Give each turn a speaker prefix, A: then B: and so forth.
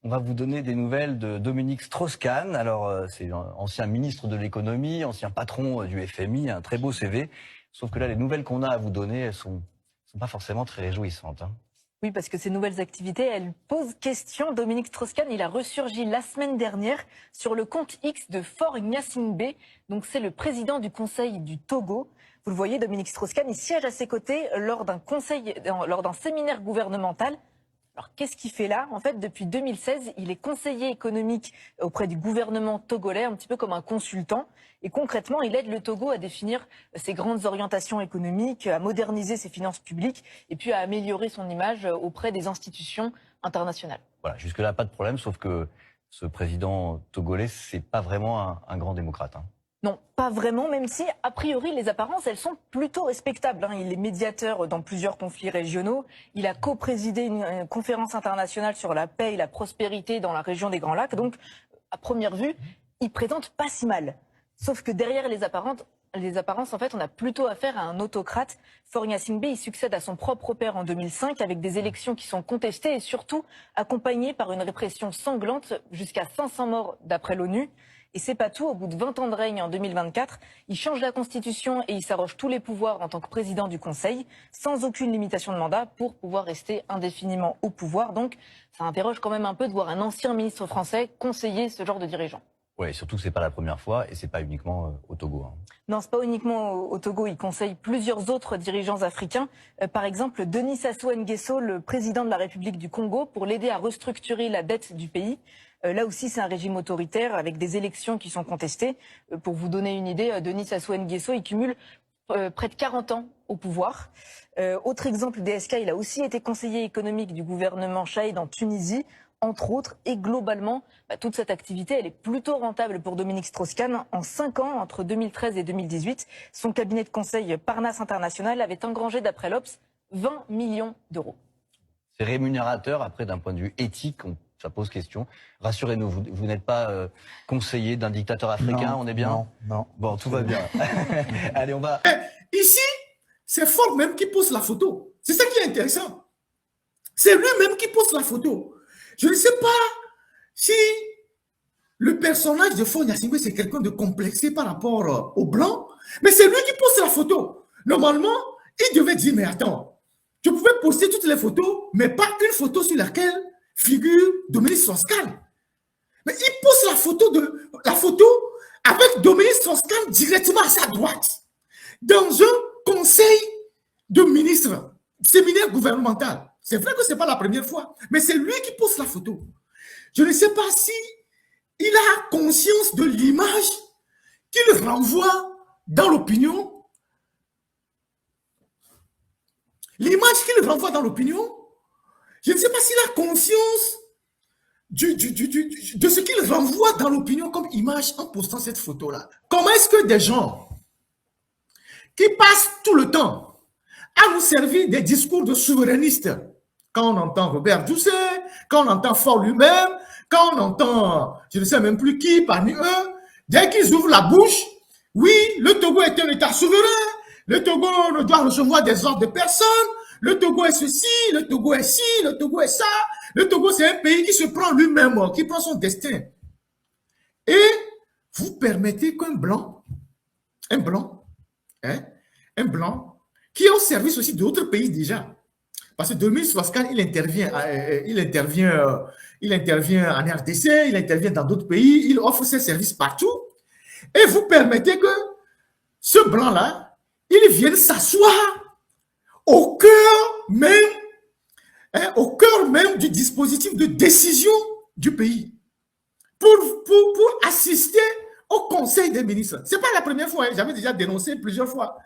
A: On va vous donner des nouvelles de Dominique Strauss-Kahn. Alors, c'est un ancien ministre de l'économie, ancien patron du FMI, un très beau CV. Sauf que là, les nouvelles qu'on a à vous donner, elles sont pas forcément très réjouissantes.
B: Oui, parce que ces nouvelles activités, elles posent question. Dominique Strauss-Kahn, il a ressurgi la semaine dernière sur le compte X de Faure Gnassingbé. Donc, c'est le président du Conseil du Togo. Vous le voyez, Dominique Strauss-Kahn, il siège à ses côtés lors d'un séminaire gouvernemental. Alors, qu'est-ce qu'il fait là? En fait, depuis 2016, il est conseiller économique auprès du gouvernement togolais, un petit peu comme un consultant. Et concrètement, il aide le Togo à définir ses grandes orientations économiques, à moderniser ses finances publiques et puis à améliorer son image auprès des institutions internationales.
A: Voilà, jusque-là, pas de problème, sauf que ce président togolais, c'est pas vraiment un grand démocrate.
B: Non, pas vraiment, même si, a priori, les apparences, elles sont plutôt respectables. Il est médiateur dans plusieurs conflits régionaux. Il a co-présidé une conférence internationale sur la paix et la prospérité dans la région des Grands Lacs. Donc, à première vue, il présente pas si mal. Sauf que derrière les apparences, en fait, on a plutôt affaire à un autocrate. Faure Gnassingbé, il succède à son propre père en 2005 avec des élections qui sont contestées et surtout accompagnées par une répression sanglante, jusqu'à 500 morts d'après l'ONU. Et c'est pas tout, au bout de 20 ans de règne en 2024, il change la constitution et il s'arroge tous les pouvoirs en tant que président du Conseil, sans aucune limitation de mandat pour pouvoir rester indéfiniment au pouvoir. Donc ça interroge quand même un peu de voir un ancien ministre français conseiller ce genre de dirigeant.
A: Oui, surtout que c'est pas la première fois et c'est pas uniquement au Togo.
B: Non, c'est pas uniquement au Togo, il conseille plusieurs autres dirigeants africains. Par exemple, Denis Sassou Nguesso, le président de la République du Congo, pour l'aider à restructurer la dette du pays. Là aussi, c'est un régime autoritaire avec des élections qui sont contestées. Pour vous donner une idée, Denis Sassou Nguesso, il cumule près de 40 ans au pouvoir. Autre exemple, DSK, il a aussi été conseiller économique du gouvernement Chaïd en Tunisie, entre autres. Et globalement, toute cette activité, elle est plutôt rentable pour Dominique Strauss-Kahn. En 5 ans, entre 2013 et 2018, son cabinet de conseil Parnasse International avait engrangé, d'après l'Obs, 20 millions d'euros.
A: C'est rémunérateur, après, d'un point de vue éthique, ça pose question. Rassurez-nous, vous n'êtes pas conseiller d'un dictateur africain,
C: non,
A: on est bien?
C: Non, non.
A: Bon, tout va bien. Allez, on va...
D: Ici, c'est Faure même qui pose la photo. C'est ça qui est intéressant. C'est lui-même qui pose la photo. Je ne sais pas si le personnage de Faure Gnassingbé, c'est quelqu'un de complexé par rapport aux Blancs, mais c'est lui qui pose la photo. Normalement, il devait dire, mais attends, je pouvais poster toutes les photos, mais pas une photo sur laquelle figure Dominique Strauss-Kahn. Mais il pose la photo avec Dominique Strauss-Kahn directement à sa droite, dans un conseil de ministres, séminaire gouvernemental. C'est vrai que ce n'est pas la première fois, mais c'est lui qui pose la photo. Je ne sais pas si il a conscience de l'image qu'il renvoie dans l'opinion. L'image qu'il renvoie dans l'opinion, je ne sais pas s'il a conscience de ce qu'il renvoie dans l'opinion comme image en postant cette photo-là. Comment est-ce que des gens qui passent tout le temps à nous servir des discours de souverainistes, quand on entend Robert Doucet, quand on entend Faure lui-même, quand on entend, je ne sais même plus qui parmi eux, dès qu'ils ouvrent la bouche, oui, le Togo est un État souverain, le Togo ne doit recevoir des ordres de personne, le Togo est ceci, le Togo est ci, le Togo est ça. Le Togo, c'est un pays qui se prend lui-même, qui prend son destin. Et vous permettez qu'un blanc, qui est au service aussi d'autres pays déjà, parce que Dominique Strauss-Kahn, il intervient en RDC, il intervient dans d'autres pays, il offre ses services partout, et vous permettez que ce blanc-là, il vienne s'asseoir au cœur même du dispositif de décision du pays pour assister au Conseil des ministres. Ce n'est pas la première fois, j'avais déjà dénoncé plusieurs fois.